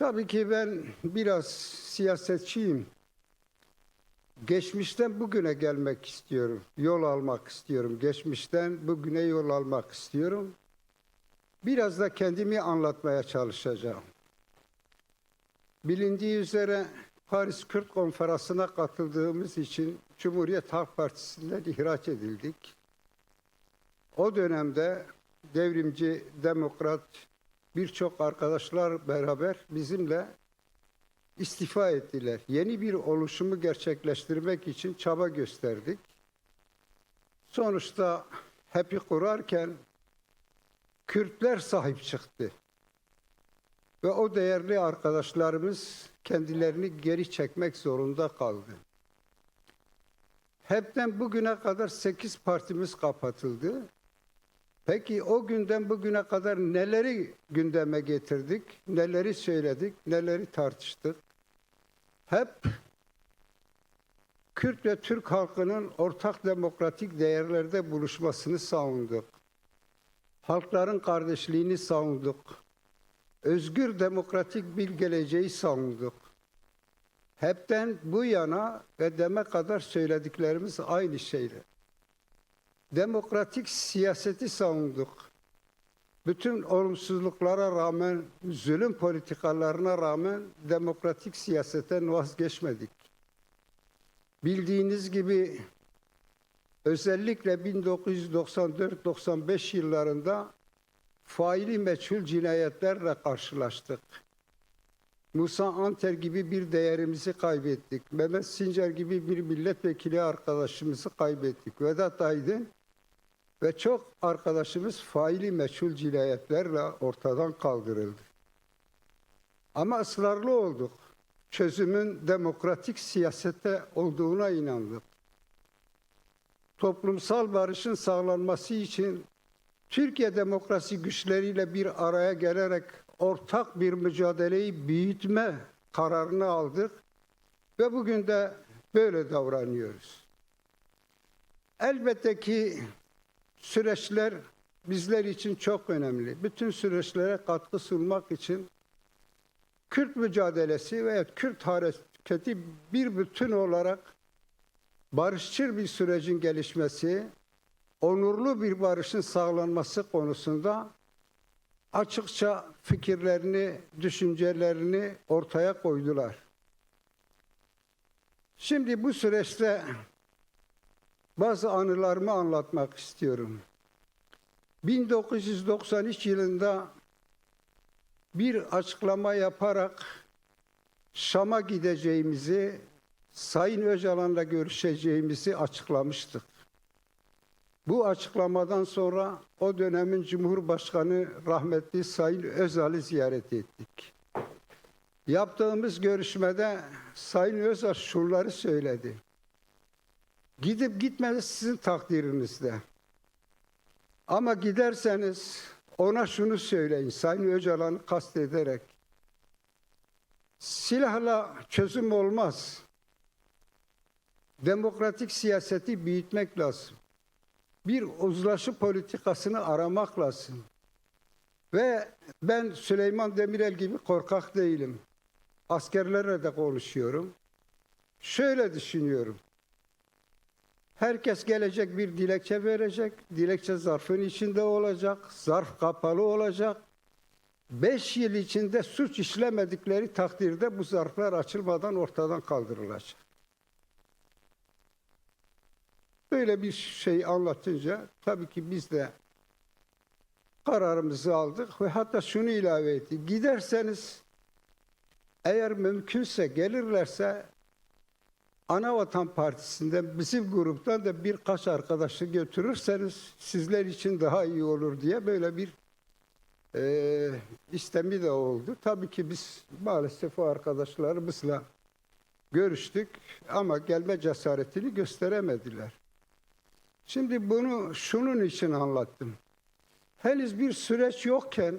Tabii ki ben biraz siyasetçiyim. Geçmişten bugüne gelmek istiyorum. Yol almak istiyorum. Geçmişten bugüne yol almak istiyorum. Biraz da kendimi anlatmaya çalışacağım. Bilindiği üzere Paris Kürt Konferansı'na katıldığımız için Cumhuriyet Halk Partisi'nden ihraç edildik. O dönemde devrimci, demokrat birçok arkadaşlar beraber bizimle istifa ettiler. Yeni bir oluşumu gerçekleştirmek için çaba gösterdik. Sonuçta HEP'i kurarken Kürtler sahip çıktı. Ve o değerli arkadaşlarımız kendilerini geri çekmek zorunda kaldı. HEP'ten bugüne kadar 8 partimiz kapatıldı. Peki o günden bugüne kadar neleri gündeme getirdik, neleri söyledik, neleri tartıştık? Hep Kürt ve Türk halkının ortak demokratik değerlerde buluşmasını savunduk. Halkların kardeşliğini savunduk. Özgür demokratik bir geleceği savunduk. Hepten bu yana ve deme kadar söylediklerimiz aynı şeyler. Demokratik siyaseti savunduk. Bütün olumsuzluklara rağmen, zulüm politikalarına rağmen demokratik siyasetten vazgeçmedik. Bildiğiniz gibi özellikle 1994-95 yıllarında faili meçhul cinayetlerle karşılaştık. Musa Anter gibi bir değerimizi kaybettik. Mehmet Sincar gibi bir milletvekili arkadaşımızı kaybettik. Vedat Aydın ve çok arkadaşımız faili meçhul cinayetlerle ortadan kaldırıldı. Ama ısrarlı olduk. Çözümün demokratik siyasette olduğuna inandık. Toplumsal barışın sağlanması için Türkiye demokrasi güçleriyle bir araya gelerek ortak bir mücadeleyi büyütme kararını aldık ve bugün de böyle davranıyoruz. Elbette ki süreçler bizler için çok önemli. Bütün süreçlere katkı sunmak için Kürt mücadelesi veya Kürt hareketi bir bütün olarak barışçıl bir sürecin gelişmesi, onurlu bir barışın sağlanması konusunda açıkça fikirlerini, düşüncelerini ortaya koydular. Şimdi bu süreçte bazı anılarımı anlatmak istiyorum. 1993 yılında bir açıklama yaparak Şam'a gideceğimizi, Sayın Öcalan'la görüşeceğimizi açıklamıştık. Bu açıklamadan sonra o dönemin Cumhurbaşkanı rahmetli Sayın Özal'ı ziyaret ettik. Yaptığımız görüşmede Sayın Özal şunları söyledi. Gidip gitmeniz sizin takdirinizde. Ama giderseniz ona şunu söyleyin, Sayın Öcalan'ı kastederek. Silahla çözüm olmaz. Demokratik siyaseti büyütmek lazım. Bir uzlaşı politikasını aramak lazım. Ve ben Süleyman Demirel gibi korkak değilim. Askerlerle de konuşuyorum. Şöyle düşünüyorum. Herkes gelecek bir dilekçe verecek. Dilekçe zarfın içinde olacak. Zarf kapalı olacak. 5 yıl içinde suç işlemedikleri takdirde bu zarflar açılmadan ortadan kaldırılacak. Böyle bir şey anlatınca tabii ki biz de kararımızı aldık ve hatta şunu ilave ettik. Giderseniz eğer mümkünse gelirlerse Anavatan Partisi'nden bizim gruptan da birkaç arkadaşı götürürseniz sizler için daha iyi olur diye böyle bir istemi de oldu. Tabii ki biz maalesef o arkadaşlarımızla görüştük ama gelme cesaretini gösteremediler. Şimdi bunu şunun için anlattım. Henüz bir süreç yokken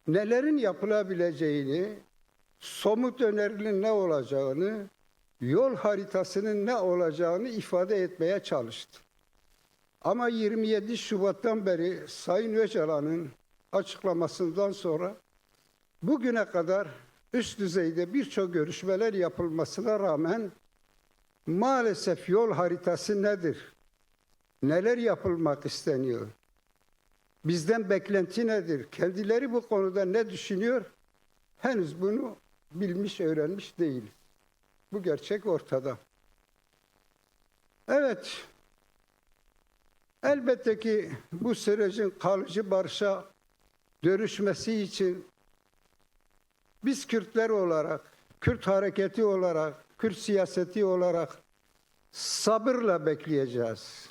nelerin yapılabileceğini, somut önerinin ne olacağını, yol haritasının ne olacağını ifade etmeye çalıştım. Ama 27 Şubat'tan beri Sayın Öcalan'ın açıklamasından sonra bugüne kadar üst düzeyde birçok görüşmeler yapılmasına rağmen maalesef yol haritası nedir? Neler yapılmak isteniyor? Bizden beklenti nedir? Kendileri bu konuda ne düşünüyor? Henüz bunu bilmiş, öğrenmiş değil. Bu gerçek ortada. Evet, elbette ki bu sürecin kalıcı barışa dönüşmesi için biz Kürtler olarak, Kürt hareketi olarak, Kürt siyaseti olarak sabırla bekleyeceğiz.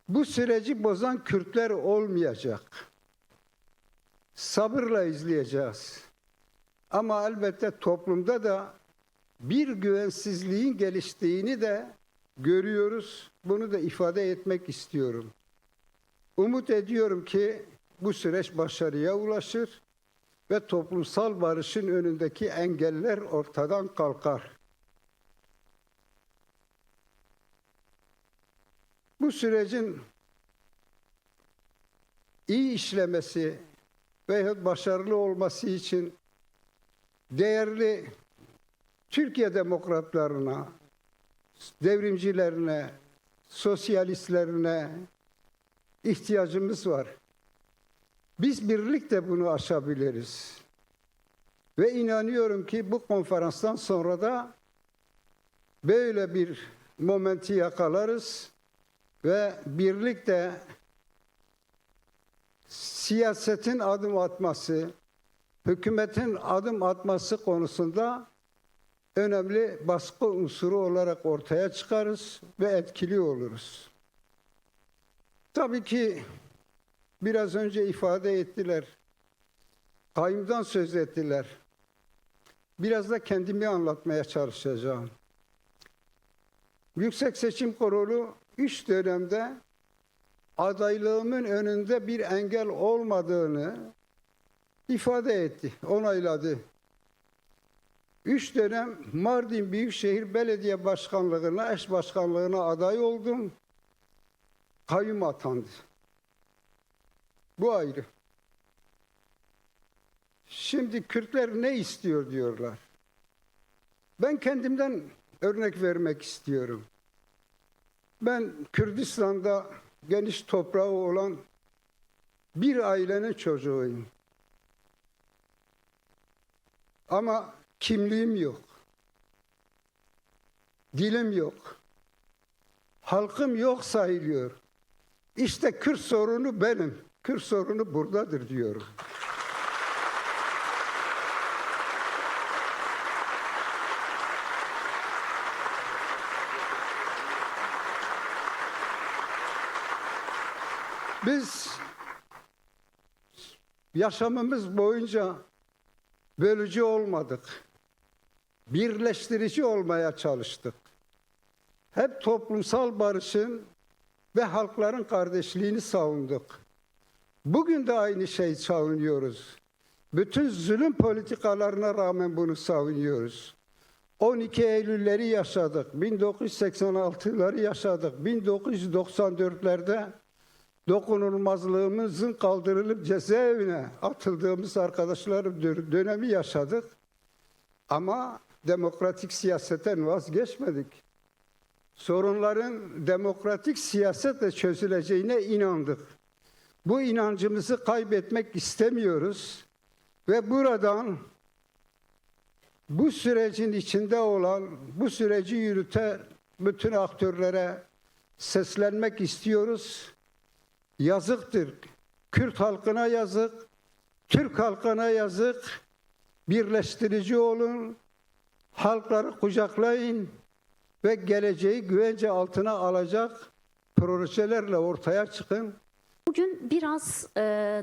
Bu süreci bozan Kürtler olmayacak. Sabırla izleyeceğiz. Ama elbette toplumda da bir güvensizliğin geliştiğini de görüyoruz. Bunu da ifade etmek istiyorum. Umut ediyorum ki bu süreç başarıya ulaşır ve toplumsal barışın önündeki engeller ortadan kalkar. Bu sürecin iyi işlemesi ve başarılı olması için değerli Türkiye demokratlarına, devrimcilerine, sosyalistlerine ihtiyacımız var. Biz birlikte bunu aşabiliriz. Ve inanıyorum ki bu konferanstan sonra da böyle bir momenti yakalarız ve birlikte siyasetin adım atması, hükümetin adım atması konusunda önemli baskı unsuru olarak ortaya çıkarız ve etkili oluruz. Tabii ki biraz önce ifade ettiler, kayyumdan söz ettiler. Biraz da kendimi anlatmaya çalışacağım. Yüksek Seçim Kurulu 3 dönemde adaylığımın önünde bir engel olmadığını ifade etti, onayladı. 3 dönem Mardin Büyükşehir Belediye Başkanlığı'na, eş başkanlığına aday oldum. Kayyum atandı. Bu ayrı. Şimdi Kürtler ne istiyor diyorlar. Ben kendimden örnek vermek istiyorum. Ben Kürdistan'da geniş toprağı olan bir ailenin çocuğuyum. Ama kimliğim yok. Dilim yok. Halkım yok sayılıyor. İşte Kürt sorunu benim. Kürt sorunu buradadır diyorum. Biz yaşamımız boyunca bölücü olmadık. Birleştirici olmaya çalıştık. Hep toplumsal barışın ve halkların kardeşliğini savunduk. Bugün de aynı şeyi savunuyoruz. Bütün zulüm politikalarına rağmen bunu savunuyoruz. 12 Eylül'leri yaşadık, 1986'ları yaşadık, 1994'lerde dokunulmazlığımızın kaldırılıp cezaevine atıldığımız arkadaşlar dönemi yaşadık. Ama demokratik siyasetten vazgeçmedik. Sorunların demokratik siyasetle çözüleceğine inandık. Bu inancımızı kaybetmek istemiyoruz ve buradan bu sürecin içinde olan, bu süreci yürüten bütün aktörlere seslenmek istiyoruz. Yazıktır. Kürt halkına yazık, Türk halkına yazık. Birleştirici olun, halkları kucaklayın ve geleceği güvence altına alacak projelerle ortaya çıkın. Bugün biraz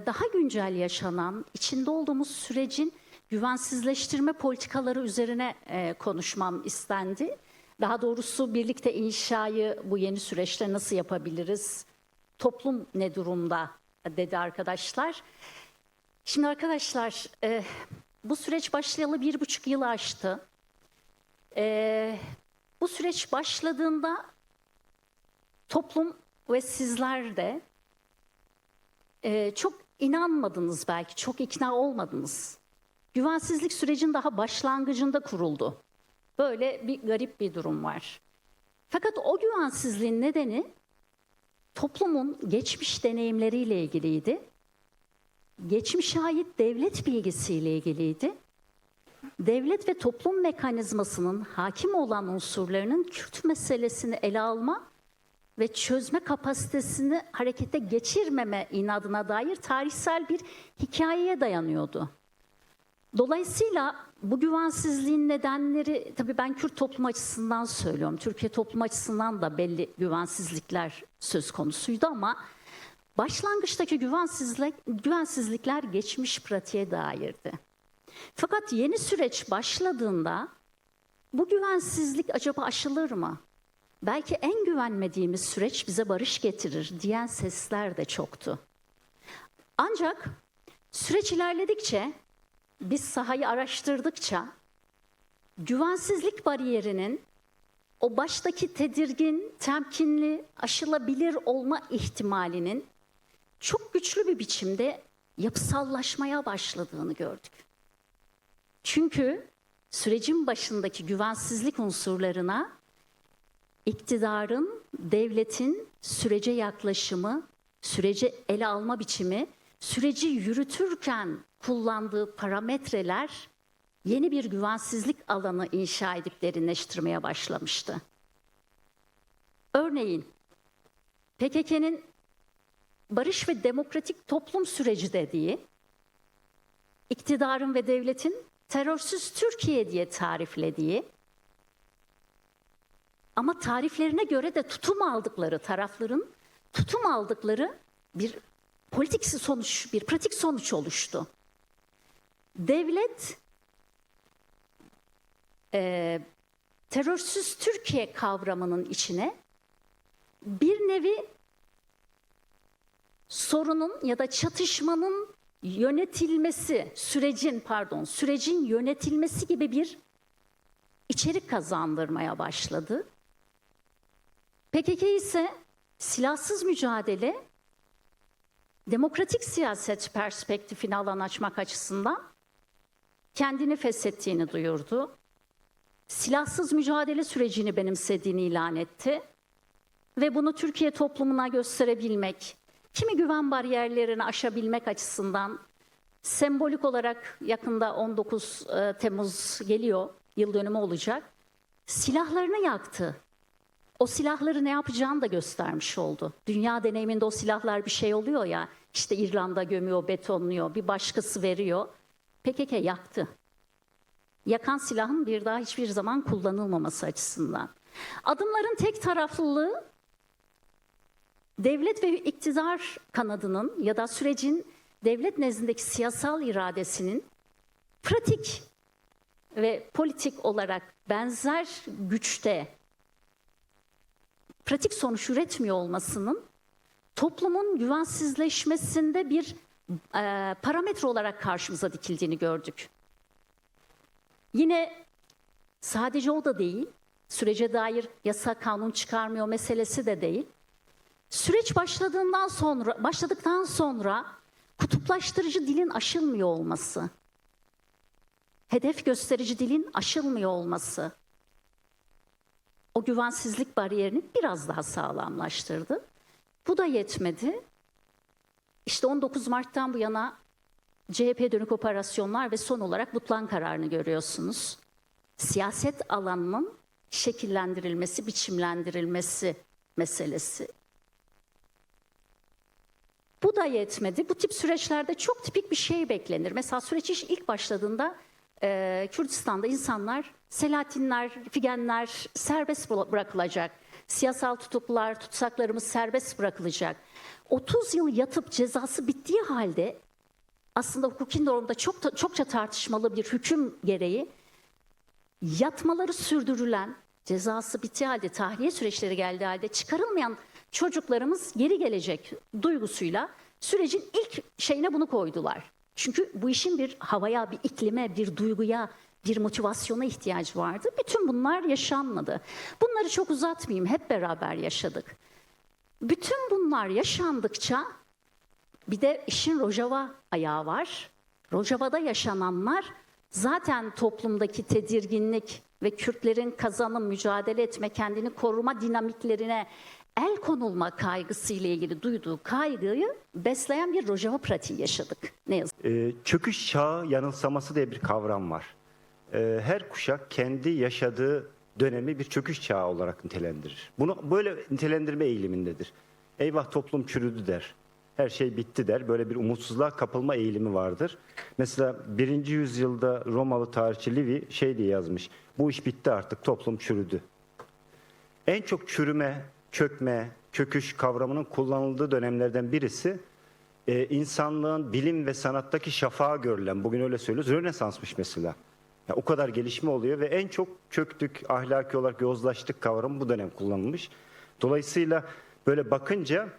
daha güncel yaşanan, içinde olduğumuz sürecin güvensizleştirme politikaları üzerine konuşmam istendi. Daha doğrusu birlikte inşayı bu yeni süreçte nasıl yapabiliriz? Toplum ne durumda dedi arkadaşlar. Şimdi arkadaşlar bu süreç başlayalı 1,5 yılı aştı. Bu süreç başladığında toplum ve sizler de çok inanmadınız belki, çok ikna olmadınız. güvensizlik sürecin daha başlangıcında kuruldu. Böyle bir garip bir durum var. Fakat o güvensizliğin nedeni toplumun geçmiş deneyimleriyle ilgiliydi. Geçmişe ait devlet bilgisiyle ilgiliydi. Devlet ve toplum mekanizmasının hakim olan unsurlarının Kürt meselesini ele alma ve çözme kapasitesini harekete geçirmeme inadına dair tarihsel bir hikayeye dayanıyordu. Dolayısıyla bu güvensizliğin nedenleri, tabii ben Kürt toplum açısından söylüyorum, Türkiye toplum açısından da belli güvensizlikler söz konusuydu ama başlangıçtaki güvensizlikler geçmiş pratiğe dairdi. Fakat yeni süreç başladığında bu güvensizlik acaba aşılır mı? Belki en güvenmediğimiz süreç bize barış getirir diyen sesler de çoktu. Ancak süreç ilerledikçe, biz sahayı araştırdıkça güvensizlik bariyerinin o baştaki tedirgin, temkinli, aşılabilir olma ihtimalinin çok güçlü bir biçimde yapısallaşmaya başladığını gördük. Çünkü sürecin başındaki güvensizlik unsurlarına iktidarın, devletin sürece yaklaşımı, süreci ele alma biçimi, süreci yürütürken kullandığı parametreler yeni bir güvensizlik alanı inşa edip derinleştirmeye başlamıştı. Örneğin PKK'nın barış ve demokratik toplum süreci dediği, iktidarın ve devletin terörsüz Türkiye diye tariflediği ama tariflerine göre de tutum aldıkları tarafların tutum aldıkları bir pratik sonuç oluştu. Devlet terörsüz Türkiye kavramının içine bir nevi sorunun ya da çatışmanın sürecin yönetilmesi gibi bir içerik kazandırmaya başladı. PKK ise silahsız mücadele, demokratik siyaset perspektifini alan açmak açısından kendini feshettiğini duyurdu. Silahsız mücadele sürecini benimsediğini ilan etti. Ve bunu Türkiye toplumuna gösterebilmek, kimi güven bariyerlerini aşabilmek açısından sembolik olarak yakında 19 Temmuz geliyor, yıl dönümü olacak. Silahlarını yaktı. O silahları ne yapacağını da göstermiş oldu. Dünya deneyiminde o silahlar bir şey oluyor ya, işte İrlanda gömüyor, betonluyor, bir başkası veriyor. PKK yaktı. Yakan silahın bir daha hiçbir zaman kullanılmaması açısından. Adımların tek taraflılığı, devlet ve iktidar kanadının ya da sürecin devlet nezdindeki siyasal iradesinin pratik ve politik olarak benzer güçte pratik sonuç üretmiyor olmasının toplumun güvensizleşmesinde bir parametre olarak karşımıza dikildiğini gördük. Yine sadece o da değil, sürece dair yasa kanun çıkarmıyor meselesi de değil. Süreç başladıktan sonra kutuplaştırıcı dilin aşılmıyor olması, hedef gösterici dilin aşılmıyor olması, o güvensizlik bariyerini biraz daha sağlamlaştırdı. Bu da yetmedi. İşte 19 Mart'tan bu yana CHP'ye dönük operasyonlar ve son olarak Butlan kararını görüyorsunuz. Siyaset alanının şekillendirilmesi, biçimlendirilmesi meselesi. Bu da yetmedi. Bu tip süreçlerde çok tipik bir şey beklenir. Mesela süreç ilk başladığında Kürdistan'da insanlar, Selahattinler, Figenler serbest bırakılacak. Siyasal tutuklular, tutsaklarımız serbest bırakılacak. 30 yıl yatıp cezası bittiği halde aslında hukuki normda çokça tartışmalı bir hüküm gereği yatmaları sürdürülen, cezası bittiği halde, tahliye süreçleri geldiği halde çıkarılmayan çocuklarımız geri gelecek duygusuyla sürecin ilk şeyine bunu koydular. Çünkü bu işin bir havaya, bir iklime, bir duyguya, bir motivasyona ihtiyacı vardı. Bütün bunlar yaşanmadı. Bunları çok uzatmayayım, hep beraber yaşadık. Bütün bunlar yaşandıkça bir de işin Rojava ayağı var. Rojava'da yaşananlar zaten toplumdaki tedirginlik ve Kürtlerin kazanım, mücadele etme, kendini koruma dinamiklerine el konulma kaygısı ile ilgili duyduğu kaygıyı besleyen bir Rojava pratiği yaşadık. Ne yazık. Çöküş çağı yanılsaması diye bir kavram var. Her kuşak kendi yaşadığı dönemi bir çöküş çağı olarak nitelendirir. Bunu böyle nitelendirme eğilimindedir. Eyvah toplum çürüdü der. Her şey bitti der. Böyle bir umutsuzluğa kapılma eğilimi vardır. Mesela 1. yüzyılda Romalı tarihçi Livy şey diye yazmış. Bu iş bitti artık, toplum çürüdü. En çok çürüme, çökme, çöküş kavramının kullanıldığı dönemlerden birisi insanlığın bilim ve sanattaki şafağı görülen, bugün öyle söylüyoruz, Rönesans'mış mesela. Ya, o kadar gelişme oluyor ve en çok çöktük, ahlaki olarak yozlaştık kavramı bu dönem kullanılmış. Dolayısıyla böyle bakınca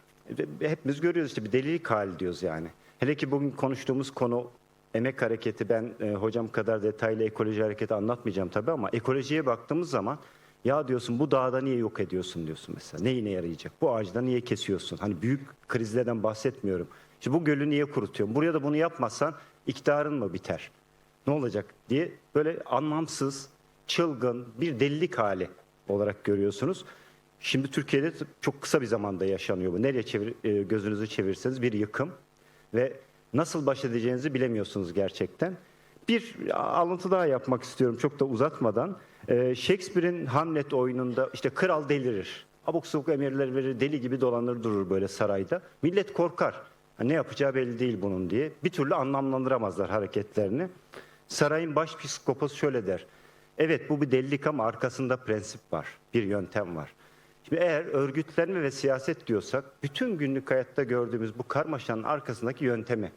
hepimiz görüyoruz işte bir delilik hali diyoruz yani. Hele ki bugün konuştuğumuz konu emek hareketi. Ben hocam kadar detaylı ekoloji hareketi anlatmayacağım tabii ama ekolojiye baktığımız zaman ya diyorsun bu dağda niye yok ediyorsun diyorsun mesela. Neyine yarayacak? Bu ağacı da niye kesiyorsun? Hani büyük krizlerden bahsetmiyorum. İşte bu gölü niye kurutuyorsun? Buraya da bunu yapmazsan iktidarın mı biter? Ne olacak diye böyle anlamsız, çılgın bir delilik hali olarak görüyorsunuz. Şimdi Türkiye'de çok kısa bir zamanda yaşanıyor bu. Nereye gözünüzü çevirirseniz bir yıkım ve nasıl baş edeceğinizi bilemiyorsunuz gerçekten. Bir alıntı daha yapmak istiyorum çok da uzatmadan. Shakespeare'in Hamlet oyununda işte kral delirir. Abuk sabuk emirler verir, deli gibi dolanır durur böyle sarayda. Millet korkar. Ne yapacağı belli değil bunun diye. Bir türlü anlamlandıramazlar hareketlerini. Sarayın başpiskoposu şöyle der. Evet bu bir delilik ama arkasında prensip var, bir yöntem var. Şimdi eğer örgütlenme ve siyaset diyorsak, bütün günlük hayatta gördüğümüz bu karmaşanın arkasındaki yöntemi,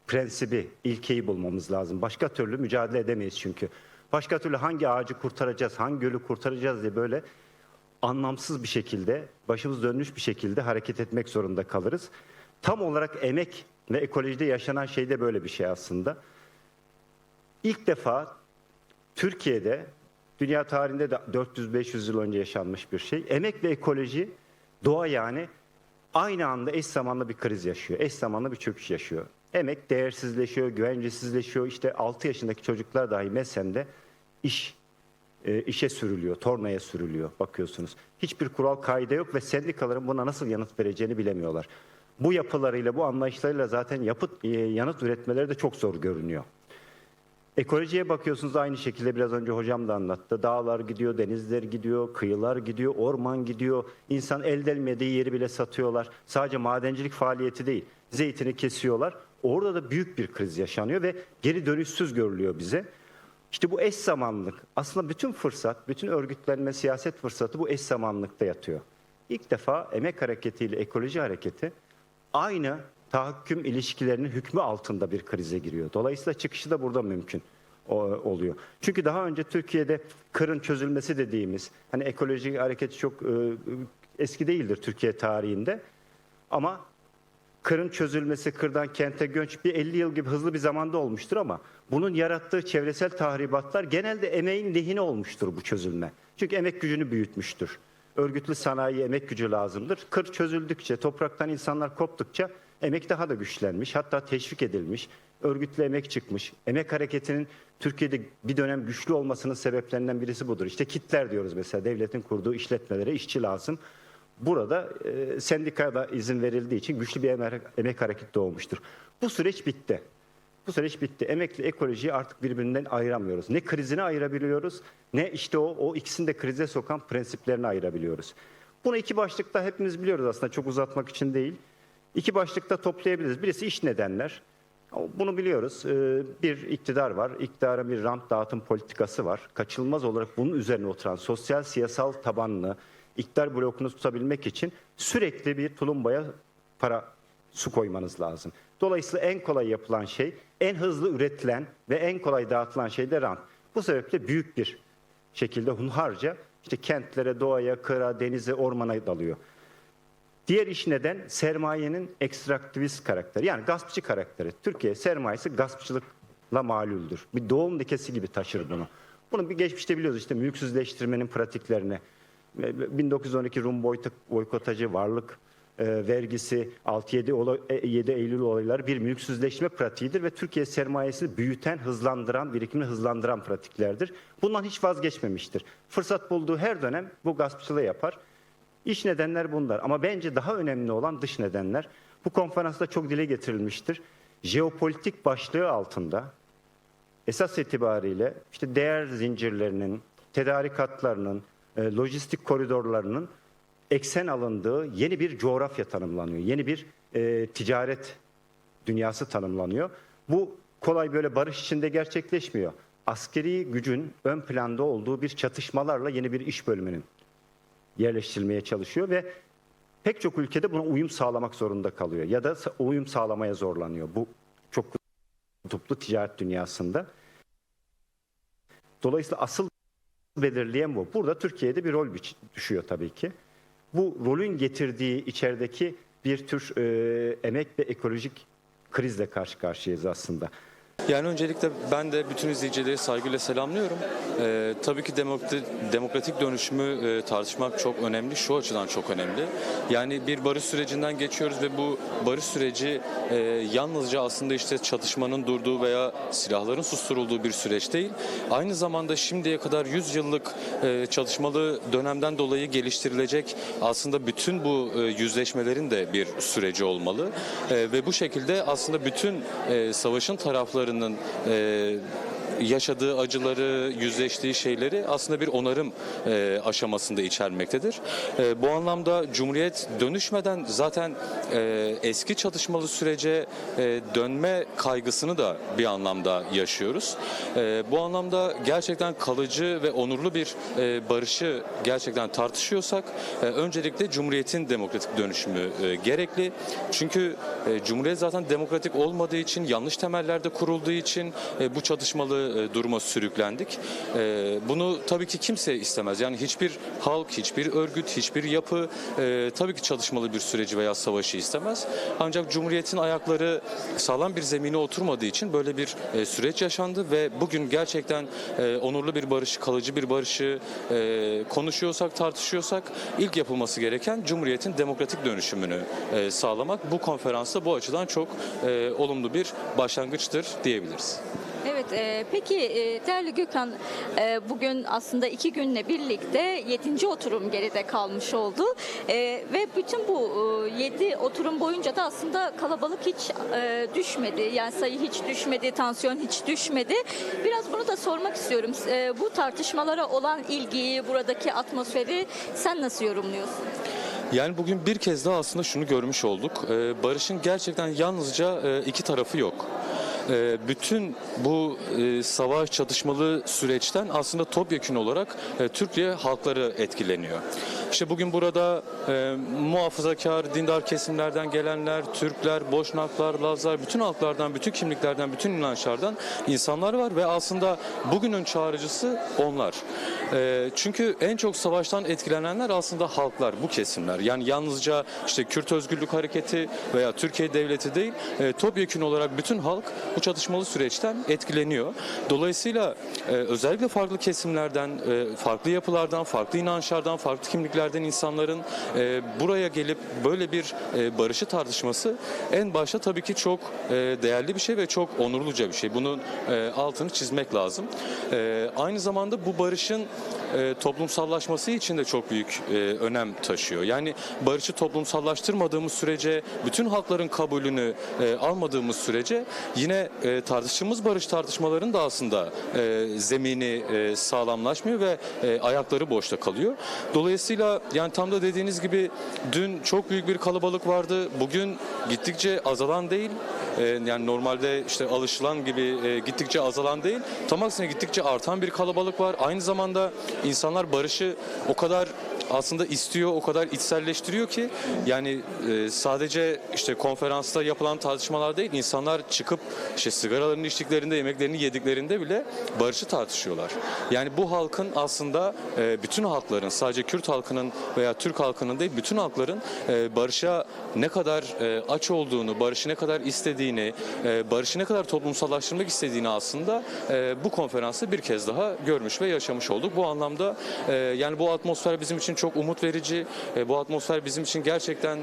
prensibi, ilkeyi bulmamız lazım. Başka türlü mücadele edemeyiz çünkü. Başka türlü hangi ağacı kurtaracağız, hangi gölü kurtaracağız diye böyle anlamsız bir şekilde, başımız dönmüş bir şekilde hareket etmek zorunda kalırız. Tam olarak emek ve ekolojide yaşanan şey de böyle bir şey aslında. İlk defa Türkiye'de, dünya tarihinde de 400-500 yıl önce yaşanmış bir şey. Emek ve ekoloji, doğa yani aynı anda eş zamanlı bir kriz yaşıyor. Eş zamanlı bir çöküş yaşıyor. Emek değersizleşiyor, güvencesizleşiyor. İşte 6 yaşındaki çocuklar dahi MESEM'de işe sürülüyor, tornaya sürülüyor bakıyorsunuz. Hiçbir kural kaide yok ve sendikaların buna nasıl yanıt vereceğini bilemiyorlar. Bu yapılarıyla, bu anlayışlarıyla zaten yanıt üretmeleri de çok zor görünüyor. Ekolojiye bakıyorsunuz aynı şekilde biraz önce hocam da anlattı. Dağlar gidiyor, denizler gidiyor, kıyılar gidiyor, orman gidiyor. İnsan el değmediği yeri bile satıyorlar. Sadece madencilik faaliyeti değil, zeytini kesiyorlar. Orada da büyük bir kriz yaşanıyor ve geri dönüşsüz görülüyor bize. İşte bu eş zamanlılık, aslında bütün fırsat, bütün örgütlenme, siyaset fırsatı bu eş zamanlılıkta yatıyor. İlk defa emek hareketiyle ekoloji hareketi aynı tahakküm ilişkilerinin hükmü altında bir krize giriyor. Dolayısıyla çıkışı da burada mümkün oluyor. Çünkü daha önce Türkiye'de kırın çözülmesi dediğimiz, hani ekoloji hareketi çok eski değildir Türkiye tarihinde ama kırın çözülmesi, kırdan kente göç bir 50 yıl gibi hızlı bir zamanda olmuştur ama bunun yarattığı çevresel tahribatlar genelde emeğin lehine olmuştur bu çözülme. Çünkü emek gücünü büyütmüştür. Örgütlü sanayiye emek gücü lazımdır. Kır çözüldükçe, topraktan insanlar koptukça emek daha da güçlenmiş, hatta teşvik edilmiş, örgütlü emek çıkmış. Emek hareketinin Türkiye'de bir dönem güçlü olmasının sebeplerinden birisi budur. İşte kitler diyoruz mesela, devletin kurduğu işletmelere işçi lazım. Burada sendikaya da izin verildiği için güçlü bir emek hareketi doğmuştur. Bu süreç bitti. Bu süreç bitti. Emekle ekolojiyi artık birbirinden ayıramıyoruz. Ne krizini ayırabiliyoruz, ne işte o ikisini de krize sokan prensiplerini ayırabiliyoruz. Bunu iki başlıkta hepimiz biliyoruz aslında, çok uzatmak için değil. İki başlıkta toplayabiliriz. Birisi iş nedenler. Bunu biliyoruz. Bir iktidar var. İktidarın bir rant dağıtım politikası var. Kaçınılmaz olarak bunun üzerine oturan sosyal siyasal tabanlı iktidar blokunu tutabilmek için sürekli bir tulumbaya su koymanız lazım. Dolayısıyla en kolay yapılan şey, en hızlı üretilen ve en kolay dağıtılan şey de rant. Bu sebeple büyük bir şekilde hunharca işte kentlere, doğaya, kıra, denize, ormana dalıyor. Diğer iş neden? Sermayenin ekstraktivist karakteri, yani gaspçı karakteri. Türkiye sermayesi gaspçılıkla malüldür. Bir doğum dikesi gibi taşır bunu. Bunu bir geçmişte biliyoruz, işte mülksüzleştirmenin pratiklerini. 1912 Rum boykotacı varlık vergisi, 6-7 Eylül olayları bir mülksüzleşme pratiğidir ve Türkiye sermayesini büyüten, hızlandıran, birikimini hızlandıran pratiklerdir. Bundan hiç vazgeçmemiştir. Fırsat bulduğu her dönem bu gaspçılığı yapar. İç nedenler bunlar ama bence daha önemli olan dış nedenler. Bu konferansta çok dile getirilmiştir. Jeopolitik başlığı altında esas itibariyle işte değer zincirlerinin, tedarikatlarının, lojistik koridorlarının eksen alındığı yeni bir coğrafya tanımlanıyor. Yeni bir ticaret dünyası tanımlanıyor. Bu kolay böyle barış içinde gerçekleşmiyor. Askeri gücün ön planda olduğu bir çatışmalarla yeni bir iş bölümünün yerleştirilmeye çalışıyor ve pek çok ülkede buna uyum sağlamak zorunda kalıyor ya da uyum sağlamaya zorlanıyor bu çok kutuplu ticaret dünyasında. Dolayısıyla asıl belirleyen bu. Burada Türkiye'de bir rol düşüyor tabii ki. Bu rolün getirdiği içerideki bir tür emek ve ekolojik krizle karşı karşıyayız aslında. Yani öncelikle ben de bütün izleyicileri saygıyla selamlıyorum. Tabii ki demokratik dönüşümü tartışmak çok önemli. Şu açıdan çok önemli. Yani bir barış sürecinden geçiyoruz ve bu barış süreci yalnızca aslında işte çatışmanın durduğu veya silahların susturulduğu bir süreç değil. Aynı zamanda şimdiye kadar 100 yıllık çatışmalı dönemden dolayı geliştirilecek aslında bütün bu yüzleşmelerin de bir süreci olmalı. Ve bu şekilde aslında bütün savaşın taraflarının yaşadığı acıları, yüzleştiği şeyleri aslında bir onarım aşamasında içermektedir. Bu anlamda Cumhuriyet dönüşmeden zaten eski çatışmalı sürece dönme kaygısını da bir anlamda yaşıyoruz. Bu anlamda gerçekten kalıcı ve onurlu bir barışı gerçekten tartışıyorsak öncelikle Cumhuriyet'in demokratik dönüşümü gerekli. Çünkü Cumhuriyet zaten demokratik olmadığı için, yanlış temellerde kurulduğu için bu çatışmalı duruma sürüklendik. Bunu tabii ki kimse istemez. Yani hiçbir halk, hiçbir örgüt, hiçbir yapı tabii ki çatışmalı bir süreci veya savaşı istemez. Ancak Cumhuriyet'in ayakları sağlam bir zemine oturmadığı için böyle bir süreç yaşandı ve bugün gerçekten onurlu bir barışı, kalıcı bir barışı konuşuyorsak, tartışıyorsak ilk yapılması gereken Cumhuriyet'in demokratik dönüşümünü sağlamak. Bu konferansta bu açıdan çok olumlu bir başlangıçtır diyebiliriz. Evet, peki değerli Gökhan, bugün aslında 2 günle birlikte 7. oturum geride kalmış oldu ve bütün bu 7 oturum boyunca da aslında kalabalık hiç düşmedi, yani sayı hiç düşmedi, tansiyon hiç düşmedi. Biraz bunu da sormak istiyorum. Bu tartışmalara olan ilgiyi, buradaki atmosferi sen nasıl yorumluyorsun? Yani bugün bir kez daha aslında şunu görmüş olduk. Barışın gerçekten yalnızca iki tarafı yok. Bütün bu savaş çatışmalı süreçten aslında topyekün olarak Türkiye halkları etkileniyor. İşte bugün burada muhafazakar, dindar kesimlerden gelenler, Türkler, Boşnaklar, Lazlar, bütün halklardan, bütün kimliklerden, bütün inançlardan insanlar var ve aslında bugünün çağrıcısı onlar. Çünkü en çok savaştan etkilenenler aslında halklar, bu kesimler. Yani yalnızca işte Kürt Özgürlük Hareketi veya Türkiye Devleti değil, topyekün olarak bütün halk bu çatışmalı süreçten etkileniyor. Dolayısıyla özellikle farklı kesimlerden, farklı yapılardan, farklı inançlardan, farklı kimliklerden insanların buraya gelip böyle bir barışı tartışması en başta tabii ki çok değerli bir şey ve çok onurluca bir şey. Bunun altını çizmek lazım. Aynı zamanda bu barışın toplumsallaşması için de çok büyük önem taşıyor. Yani barışı toplumsallaştırmadığımız sürece, bütün halkların kabulünü almadığımız sürece yine tartıştığımız barış tartışmalarının da aslında zemini sağlamlaşmıyor ve ayakları boşta kalıyor. Dolayısıyla yani tam da dediğiniz gibi dün çok büyük bir kalabalık vardı. Bugün gittikçe azalan değil. Yani normalde işte alışılan gibi gittikçe azalan değil. Tam aksine gittikçe artan bir kalabalık var. Aynı zamanda insanlar barışı o kadar aslında istiyor, o kadar içselleştiriyor ki yani sadece işte konferansta yapılan tartışmalar değil, insanlar çıkıp işte sigaralarını içtiklerinde, yemeklerini yediklerinde bile barışı tartışıyorlar. Yani bu halkın aslında bütün halkların, sadece Kürt halkının veya Türk halkının değil, bütün halkların barışa ne kadar aç olduğunu, barışı ne kadar istediğini, barışı ne kadar toplumsallaştırmak istediğini aslında bu konferansta bir kez daha görmüş ve yaşamış olduk. Bu anlamda yani bu atmosfer bizim için çok umut verici. Bu atmosfer bizim için gerçekten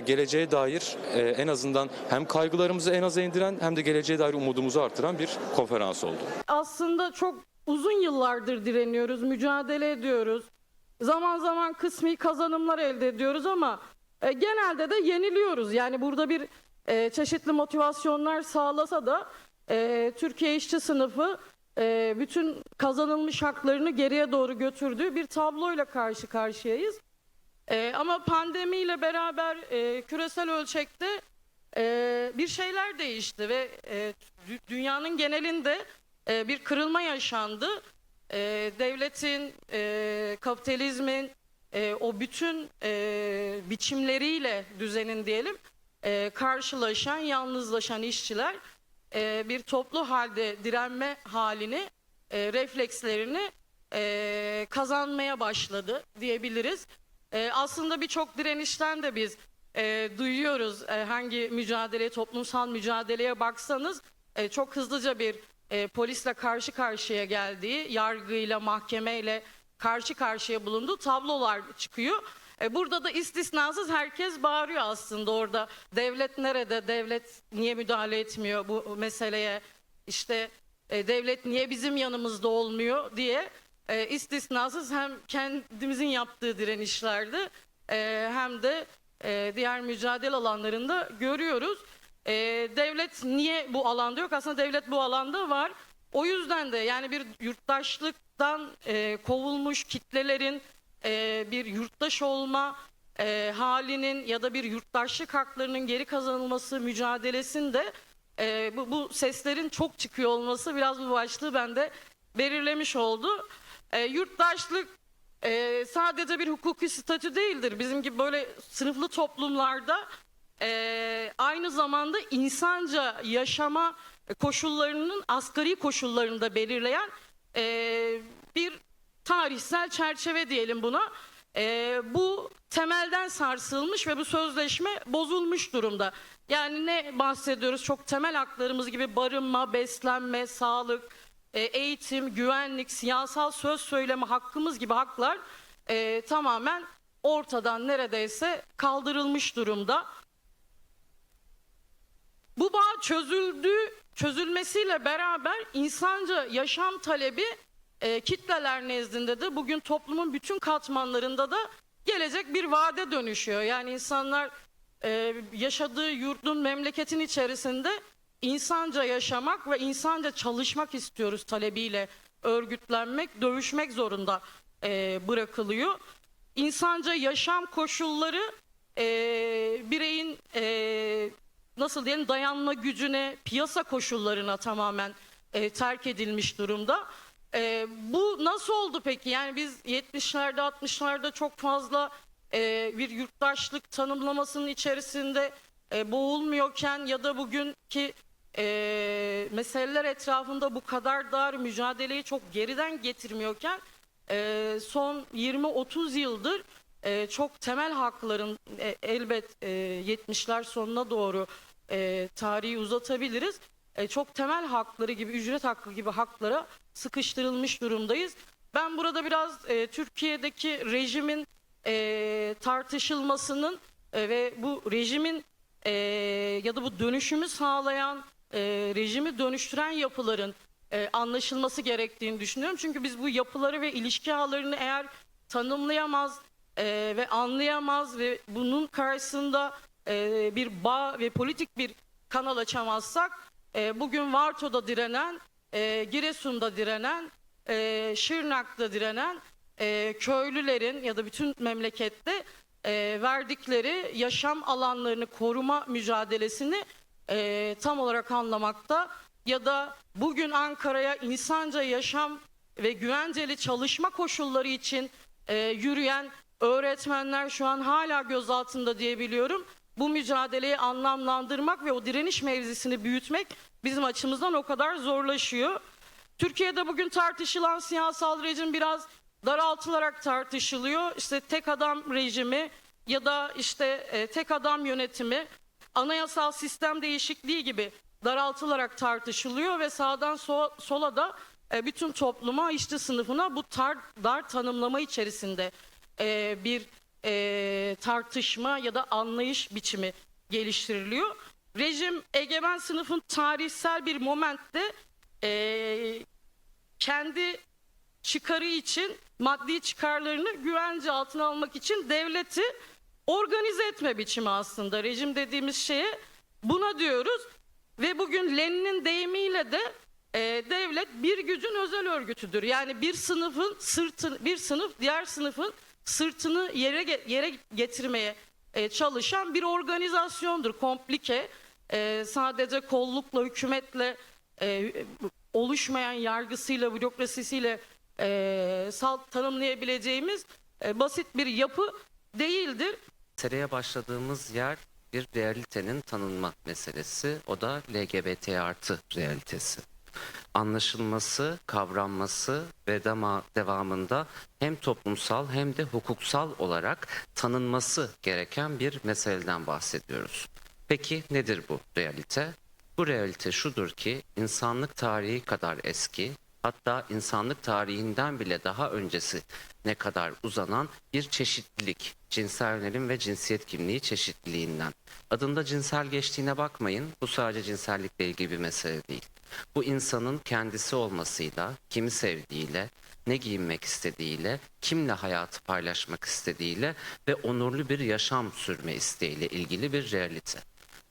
geleceğe dair en azından hem kaygılarımızı en aza indiren hem de geleceğe dair umudumuzu artıran bir konferans oldu. Aslında çok uzun yıllardır direniyoruz, mücadele ediyoruz. Zaman zaman kısmi kazanımlar elde ediyoruz ama genelde de yeniliyoruz. Yani burada bir çeşitli motivasyonlar sağlasa da Türkiye işçi sınıfı bütün kazanılmış haklarını geriye doğru götürdüğü bir tabloyla karşı karşıyayız. Ama pandemiyle beraber küresel ölçekte bir şeyler değişti ve dünyanın genelinde bir kırılma yaşandı. Devletin, kapitalizmin o bütün biçimleriyle düzenin diyelim karşılaşan, yalnızlaşan işçiler bir toplu halde direnme halini, reflekslerini kazanmaya başladı diyebiliriz. Aslında birçok direnişten de biz duyuyoruz. Hangi mücadeleye, toplumsal mücadeleye baksanız çok hızlıca bir polisle karşı karşıya geldiği, yargıyla, mahkemeyle karşı karşıya bulunduğu tablolar çıkıyor. Burada da istisnasız herkes bağırıyor aslında orada. Devlet nerede? Devlet niye müdahale etmiyor bu meseleye? İşte devlet niye bizim yanımızda olmuyor diye istisnasız hem kendimizin yaptığı direnişlerde hem de diğer mücadele alanlarında görüyoruz. Devlet niye bu alanda yok? Aslında devlet bu alanda var. O yüzden de yani bir yurttaşlıktan kovulmuş kitlelerin bir yurttaş olma halinin ya da bir yurttaşlık haklarının geri kazanılması mücadelesinde bu seslerin çok çıkıyor olması biraz bu başlığı bende belirlemiş oldu. Yurttaşlık sadece bir hukuki statü değildir. Bizim gibi böyle sınıflı toplumlarda aynı zamanda insanca yaşama koşullarının asgari koşullarını da belirleyen bir tarihsel çerçeve diyelim buna. Bu temelden sarsılmış ve bu sözleşme bozulmuş durumda. Yani ne bahsediyoruz? Çok temel haklarımız gibi barınma, beslenme, sağlık, eğitim, güvenlik, siyasal söz söyleme hakkımız gibi haklar tamamen ortadan neredeyse kaldırılmış durumda. Bu bağ çözülmesiyle beraber insanca yaşam talebi kitleler nezdinde de bugün toplumun bütün katmanlarında da gelecek bir vaade dönüşüyor. Yani insanlar yaşadığı yurdun, memleketin içerisinde insanca yaşamak ve insanca çalışmak istiyoruz talebiyle örgütlenmek, dövüşmek zorunda bırakılıyor. İnsanca yaşam koşulları bireyin nasıl diyelim dayanma gücüne, piyasa koşullarına tamamen terk edilmiş durumda. Bu nasıl oldu peki? Yani biz 70'lerde 60'larda çok fazla bir yurttaşlık tanımlamasının içerisinde boğulmuyorken ya da bugünkü meseleler etrafında bu kadar dar mücadeleyi çok geriden getirmiyorken son 20-30 yıldır çok temel hakların elbet 70'ler sonuna doğru tarihi uzatabiliriz. Çok temel hakları gibi, ücret hakkı gibi haklara sıkıştırılmış durumdayız. Ben burada biraz Türkiye'deki rejimin tartışılmasının ve bu rejimin ya da bu dönüşümü sağlayan, rejimi dönüştüren yapıların anlaşılması gerektiğini düşünüyorum. Çünkü biz bu yapıları ve ilişki ağlarını eğer tanımlayamaz ve anlayamaz ve bunun karşısında bir bağ ve politik bir kanal açamazsak bugün Varto'da direnen, Giresun'da direnen, Şırnak'ta direnen köylülerin ya da bütün memlekette verdikleri yaşam alanlarını koruma mücadelesini tam olarak anlamakta ya da bugün Ankara'ya insanca yaşam ve güvenceli çalışma koşulları için yürüyen öğretmenler şu an hala gözaltında diyebiliyorum. Bu mücadeleyi anlamlandırmak ve o direniş mevzisini büyütmek bizim açımızdan o kadar zorlaşıyor. Türkiye'de bugün tartışılan siyasal rejim biraz daraltılarak tartışılıyor. İşte tek adam rejimi ya da işte tek adam yönetimi, anayasal sistem değişikliği gibi daraltılarak tartışılıyor ve sağdan sola da bütün topluma, işçi sınıfına bu dar tanımlama içerisinde bir tartışma ya da anlayış biçimi geliştiriliyor. Rejim egemen sınıfın tarihsel bir momentte kendi çıkarı için, maddi çıkarlarını güvence altına almak için devleti organize etme biçimi aslında. Rejim dediğimiz şeye buna diyoruz. Ve bugün Lenin'in deyimiyle de devlet bir gücün özel örgütüdür. Yani bir sınıf diğer sınıfın sırtını yere getirmeye çalışan bir organizasyondur. Komplike, sadece kollukla, hükümetle, oluşmayan yargısıyla, bürokrasisiyle tanımlayabileceğimiz basit bir yapı değildir. Meseleye başladığımız yer bir realitenin tanınma meselesi. O da LGBT artı realitesi. Anlaşılması, kavranması ve devamında hem toplumsal hem de hukuksal olarak tanınması gereken bir meseleden bahsediyoruz. Peki nedir bu realite? Bu realite şudur ki insanlık tarihi kadar eski, hatta insanlık tarihinden bile daha öncesi ne kadar uzanan bir çeşitlilik, cinsel yönelim ve cinsiyet kimliği çeşitliliğinden. Adında cinsel geçtiğine bakmayın, bu sadece cinsellikle ilgili bir mesele değil. Bu insanın kendisi olmasıyla, kimi sevdiğiyle, ne giyinmek istediğiyle, kimle hayatı paylaşmak istediğiyle ve onurlu bir yaşam sürme isteğiyle ilgili bir realite.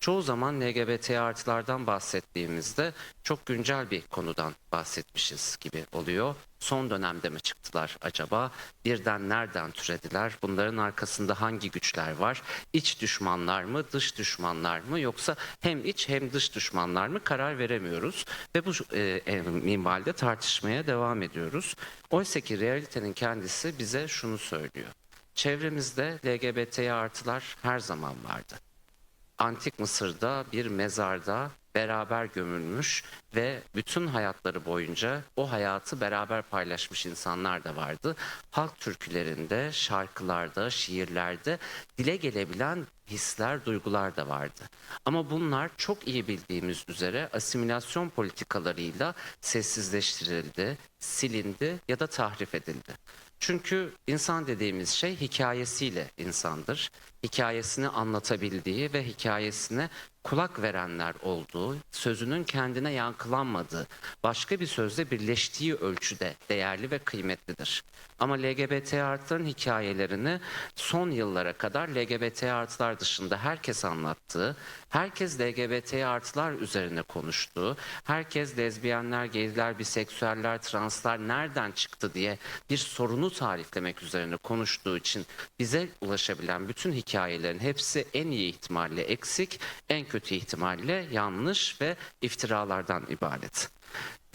Çoğu zaman LGBT artılardan bahsettiğimizde çok güncel bir konudan bahsetmişiz gibi oluyor. Son dönemde mi çıktılar acaba? Birden nereden türediler? Bunların arkasında hangi güçler var? İç düşmanlar mı, dış düşmanlar mı? Yoksa hem iç hem dış düşmanlar mı? Karar veremiyoruz. Ve bu minvalde tartışmaya devam ediyoruz. Oysa ki realitenin kendisi bize şunu söylüyor. Çevremizde LGBT artılar her zaman vardı. Antik Mısır'da bir mezarda beraber gömülmüş ve bütün hayatları boyunca o hayatı beraber paylaşmış insanlar da vardı. Halk türkülerinde, şarkılarda, şiirlerde dile gelebilen hisler, duygular da vardı. Ama bunlar çok iyi bildiğimiz üzere asimilasyon politikalarıyla sessizleştirildi, silindi ya da tahrif edildi. Çünkü insan dediğimiz şey hikayesiyle insandır. Hikayesini anlatabildiği ve hikayesine kulak verenler olduğu, sözünün kendine yankılanmadığı, başka bir sözle birleştiği ölçüde değerli ve kıymetlidir. Ama LGBT artıların hikayelerini son yıllara kadar LGBT artılar dışında herkes anlattığı, herkes LGBT artılar üzerine konuştuğu, herkes lezbiyenler, geyler, biseksüeller, translar nereden çıktı diye bir sorunu tariflemek üzerine konuştuğu için bize ulaşabilen bütün hikayelerin hepsi en iyi ihtimalle eksik, en kötü ihtimalle yanlış ve iftiralardan ibaret.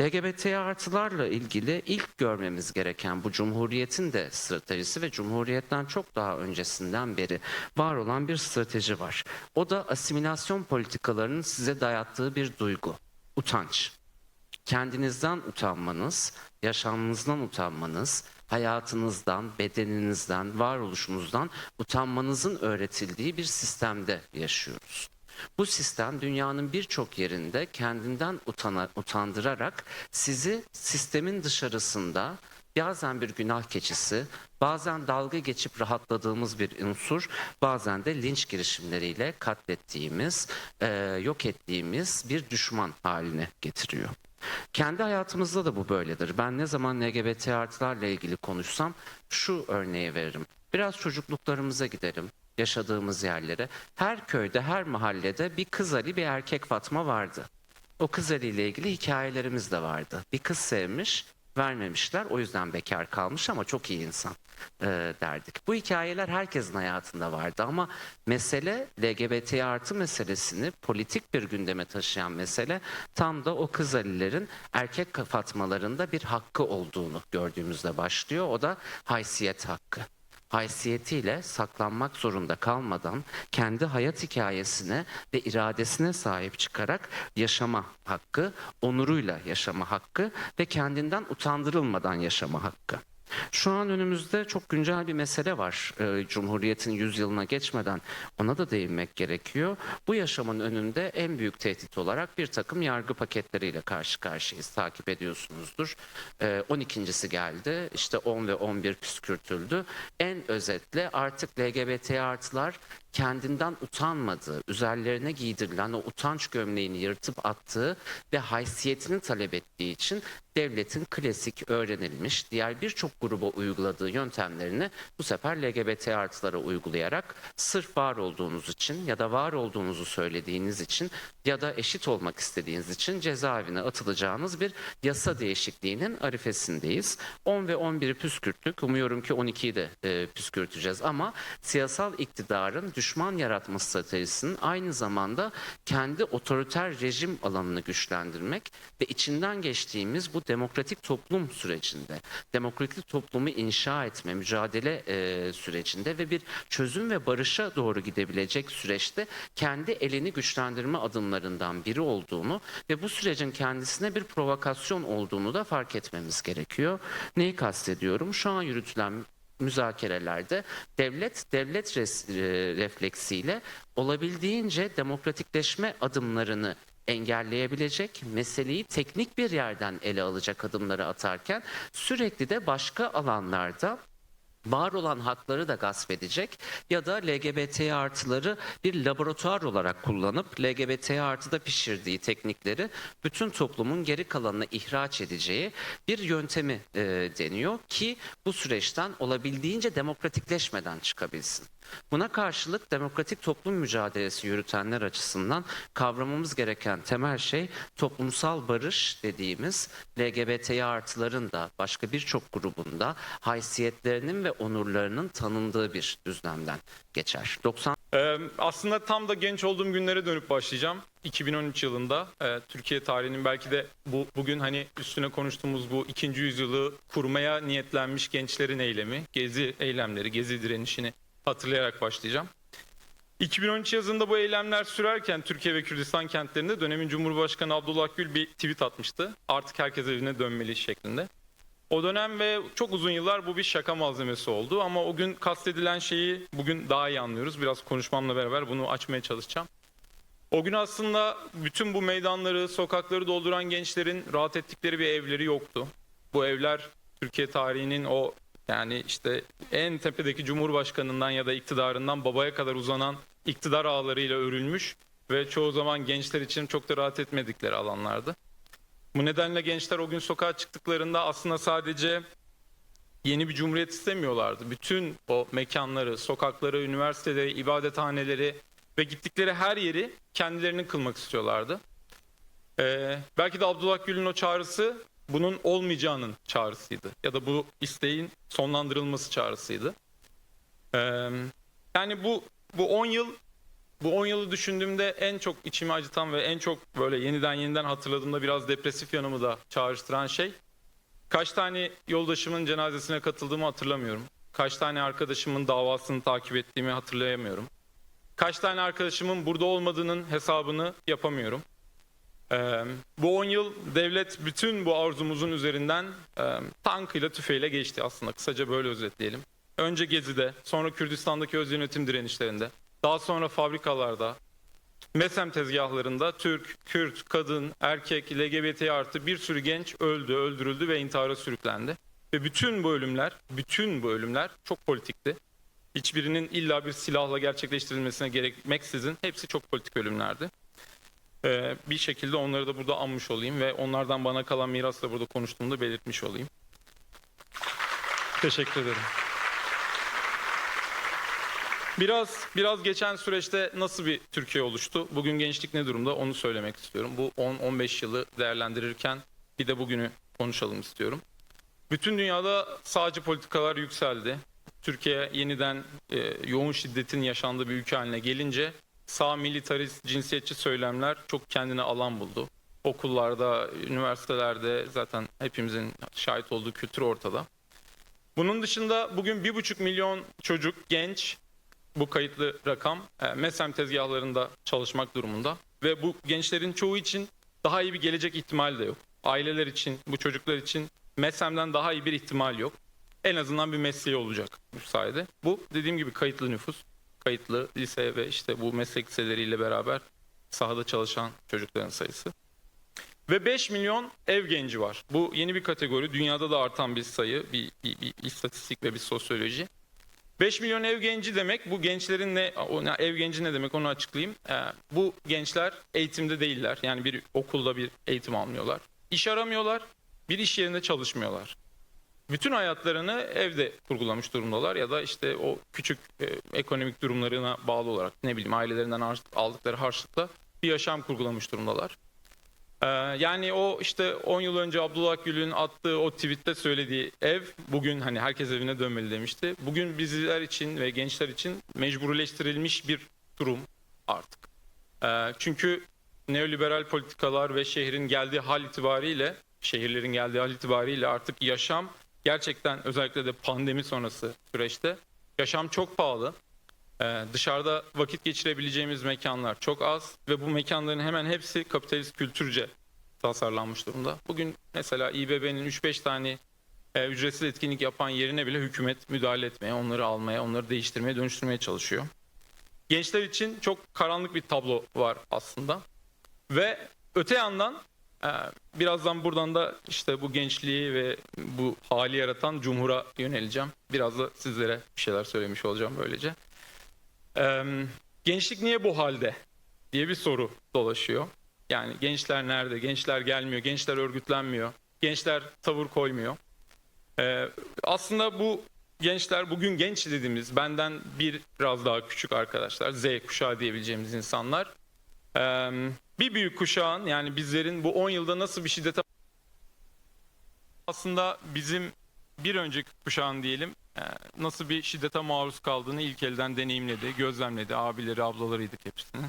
LGBT artılarla ilgili ilk görmemiz gereken bu Cumhuriyet'in de stratejisi ve Cumhuriyet'ten çok daha öncesinden beri var olan bir strateji var. O da asimilasyon politikalarının size dayattığı bir duygu, utanç. Kendinizden utanmanız, yaşamınızdan utanmanız, hayatınızdan, bedeninizden, varoluşunuzdan utanmanızın öğretildiği bir sistemde yaşıyoruz. Bu sistem dünyanın birçok yerinde kendinden utandırarak sizi sistemin dışarısında bazen bir günah keçisi, bazen dalga geçip rahatladığımız bir unsur, bazen de linç girişimleriyle katlettiğimiz, yok ettiğimiz bir düşman haline getiriyor. Kendi hayatımızda da bu böyledir. Ben ne zaman LGBT artılarla ilgili konuşsam şu örneği veririm. Biraz çocukluklarımıza giderim, yaşadığımız yerlere. Her köyde, her mahallede bir kız Ali, bir erkek Fatma vardı. O kız Ali ile ilgili hikayelerimiz de vardı. Bir kız sevmiş, vermemişler. O yüzden bekar kalmış ama çok iyi insan derdik. Bu hikayeler herkesin hayatında vardı ama mesele LGBT artı meselesini politik bir gündeme taşıyan mesele tam da o kız Ali'lerin erkek Fatmalarında bir hakkı olduğunu gördüğümüzde başlıyor. O da haysiyet hakkı. Haysiyetiyle saklanmak zorunda kalmadan kendi hayat hikayesine ve iradesine sahip çıkarak yaşama hakkı, onuruyla yaşama hakkı ve kendinden utandırılmadan yaşama hakkı. Şu an önümüzde çok güncel bir mesele var. Cumhuriyet'in 100 yılına geçmeden ona da değinmek gerekiyor. Bu yaşamın önünde en büyük tehdit olarak bir takım yargı paketleriyle karşı karşıyayız. Takip ediyorsunuzdur. 12.si geldi. İşte 10 ve 11 püskürtüldü. En özetle artık LGBT artılar kendinden utanmadığı, üzerlerine giydirilen o utanç gömleğini yırtıp attığı ve haysiyetini talep ettiği için devletin klasik, öğrenilmiş, diğer birçok gruba uyguladığı yöntemlerini bu sefer LGBT artılara uygulayarak sırf var olduğunuz için ya da var olduğunuzu söylediğiniz için ya da eşit olmak istediğiniz için cezaevine atılacağınız bir yasa değişikliğinin arifesindeyiz. 10 ve 11'i püskürttük. Umuyorum ki 12'yi de püskürteceğiz ama siyasal iktidarın düşman yaratma stratejisinin aynı zamanda kendi otoriter rejim alanını güçlendirmek ve içinden geçtiğimiz bu demokratik toplum sürecinde, demokratik toplumu inşa etme, mücadele sürecinde ve bir çözüm ve barışa doğru gidebilecek süreçte kendi elini güçlendirme adımlarından biri olduğunu ve bu sürecin kendisine bir provokasyon olduğunu da fark etmemiz gerekiyor. Neyi kastediyorum? Şu an yürütülen müzakerelerde devlet refleksiyle olabildiğince demokratikleşme adımlarını engelleyebilecek, meseleyi teknik bir yerden ele alacak adımları atarken sürekli de başka alanlarda var olan hakları da gasp edecek ya da LGBT artıları bir laboratuvar olarak kullanıp LGBT artıda pişirdiği teknikleri bütün toplumun geri kalanına ihraç edeceği bir yöntemi deniyor ki bu süreçten olabildiğince demokratikleşmeden çıkabilsin. Buna karşılık demokratik toplum mücadelesi yürütenler açısından kavramamız gereken temel şey toplumsal barış dediğimiz LGBT artıların da başka birçok grubunda haysiyetlerinin ve onurlarının tanındığı bir düzlemden geçer. Aslında tam da genç olduğum günlere dönüp başlayacağım. 2013 yılında Türkiye tarihinin belki de bugün hani üstüne konuştuğumuz bu 2. yüzyılı kurmaya niyetlenmiş gençlerin eylemi, gezi eylemleri, gezi direnişini hatırlayarak başlayacağım. 2013 yazında bu eylemler sürerken Türkiye ve Kürdistan kentlerinde dönemin Cumhurbaşkanı Abdullah Gül bir tweet atmıştı. Artık herkes evine dönmeli şeklinde. O dönem ve çok uzun yıllar bu bir şaka malzemesi oldu ama o gün kastedilen şeyi bugün daha iyi anlıyoruz. Biraz konuşmamla beraber bunu açmaya çalışacağım. O gün aslında bütün bu meydanları, sokakları dolduran gençlerin rahat ettikleri bir evleri yoktu. Bu evler Türkiye tarihinin o yani işte en tepedeki cumhurbaşkanından ya da iktidarından babaya kadar uzanan iktidar ağlarıyla örülmüş ve çoğu zaman gençler için çok da rahat etmedikleri alanlardı. Bu nedenle gençler o gün sokağa çıktıklarında aslında sadece yeni bir cumhuriyet istemiyorlardı. Bütün o mekanları, sokakları, üniversiteleri, ibadethaneleri ve gittikleri her yeri kendilerinin kılmak istiyorlardı. Belki de Abdullah Gül'ün o çağrısı bunun olmayacağının çağrısıydı. Ya da bu isteğin sonlandırılması çağrısıydı. Yani bu 10 yılı düşündüğümde en çok içimi acıtan ve en çok böyle yeniden hatırladığımda biraz depresif yanımı da çağrıştıran şey, kaç tane yoldaşımın cenazesine katıldığımı hatırlamıyorum. Kaç tane arkadaşımın davasını takip ettiğimi hatırlayamıyorum. Kaç tane arkadaşımın burada olmadığının hesabını yapamıyorum. Bu 10 yıl devlet bütün bu arzumuzun üzerinden tankıyla, tüfeğiyle geçti aslında. Kısaca böyle özetleyelim. Önce Gezi'de, sonra Kürdistan'daki öz yönetim direnişlerinde, daha sonra fabrikalarda, MESEM tezgahlarında Türk, Kürt, kadın, erkek, LGBT artı bir sürü genç öldü, öldürüldü ve intihara sürüklendi. Ve bütün bu ölümler çok politikti. Hiçbirinin illa bir silahla gerçekleştirilmesine gerekmeksizin hepsi çok politik ölümlerdi. Bir şekilde onları da burada anmış olayım ve onlardan bana kalan mirasla burada konuştuğumda belirtmiş olayım. Teşekkür ederim. Biraz geçen süreçte nasıl bir Türkiye oluştu? Bugün gençlik ne durumda? Onu söylemek istiyorum. Bu 10-15 yılı değerlendirirken bir de bugünü konuşalım istiyorum. Bütün dünyada sağcı politikalar yükseldi. Türkiye yeniden yoğun şiddetin yaşandığı bir ülke haline gelince sağ militarist, cinsiyetçi söylemler çok kendine alan buldu. Okullarda, üniversitelerde zaten hepimizin şahit olduğu kültür ortada. Bunun dışında bugün 1,5 milyon çocuk, genç, bu kayıtlı rakam MESEM tezgahlarında çalışmak durumunda. Ve bu gençlerin çoğu için daha iyi bir gelecek ihtimali de yok. Aileler için, bu çocuklar için MESEM'den daha iyi bir ihtimal yok. en azından bir mesleği olacak bu sayede. Bu dediğim gibi kayıtlı nüfus, kayıtlı lise ve işte bu meslek liseleriyle beraber sahada çalışan çocukların sayısı. Ve 5 milyon ev genci var. Bu yeni bir kategori. Dünyada da artan bir sayı, bir istatistik ve bir sosyoloji. 5 milyon ev genci demek, bu gençlerin ev genci ne demek onu açıklayayım. Bu gençler eğitimde değiller. Yani bir okulda bir eğitim almıyorlar. İş aramıyorlar, bir iş yerinde çalışmıyorlar. Bütün hayatlarını evde kurgulamış durumdalar ya da işte o küçük ekonomik durumlarına bağlı olarak ne bileyim ailelerinden aldıkları harçlıkla bir yaşam kurgulamış durumdalar. Yani o işte 10 yıl önce Abdullah Gül'ün attığı o tweette söylediği ev bugün hani herkes evine dönmeli demişti. Bugün bizler için ve gençler için mecburileştirilmiş bir durum artık. Çünkü neoliberal politikalar ve şehirlerin geldiği hal itibariyle artık yaşam gerçekten özellikle de pandemi sonrası süreçte yaşam çok pahalı. Dışarıda vakit geçirebileceğimiz mekanlar çok az ve bu mekanların hemen hepsi kapitalist kültürce tasarlanmış durumda. Bugün mesela İBB'nin 3-5 tane ücretsiz etkinlik yapan yerine bile hükümet müdahale etmeye, onları almaya, onları değiştirmeye, dönüştürmeye çalışıyor. Gençler için çok karanlık bir tablo var aslında. Ve öte yandan birazdan buradan da işte bu gençliği ve bu hali yaratan Cumhur'a yöneleceğim. Biraz da sizlere bir şeyler söylemiş olacağım böylece. Gençlik niye bu halde diye bir soru dolaşıyor. Yani gençler nerede? Gençler gelmiyor, gençler örgütlenmiyor, gençler tavır koymuyor. Aslında bu gençler bugün genç dediğimiz benden biraz daha küçük arkadaşlar, Z kuşağı diyebileceğimiz insanlar. Bir büyük kuşağın yani bizlerin bu 10 yılda nasıl bir şiddete aslında bizim bir önceki kuşağın diyelim nasıl bir şiddete maruz kaldığını ilk elden deneyimledi, gözlemledi. Abileri, ablalarıydık hepsinin.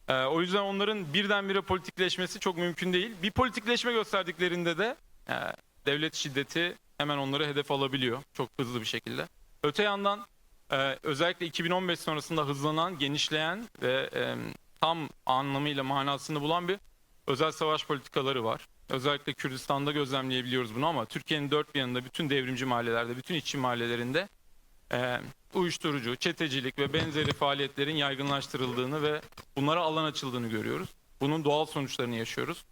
O yüzden onların birdenbire politikleşmesi çok mümkün değil. Bir politikleşme gösterdiklerinde de devlet şiddeti hemen onları hedef alabiliyor çok hızlı bir şekilde. Öte yandan özellikle 2015 sonrasında hızlanan, genişleyen ve tam anlamıyla manasını bulan bir özel savaş politikaları var. Özellikle Kürdistan'da gözlemleyebiliyoruz bunu ama Türkiye'nin dört bir yanında bütün devrimci mahallelerde, bütün işçi mahallelerinde uyuşturucu, çetecilik ve benzeri faaliyetlerin yaygınlaştırıldığını ve bunlara alan açıldığını görüyoruz. Bunun doğal sonuçlarını yaşıyoruz.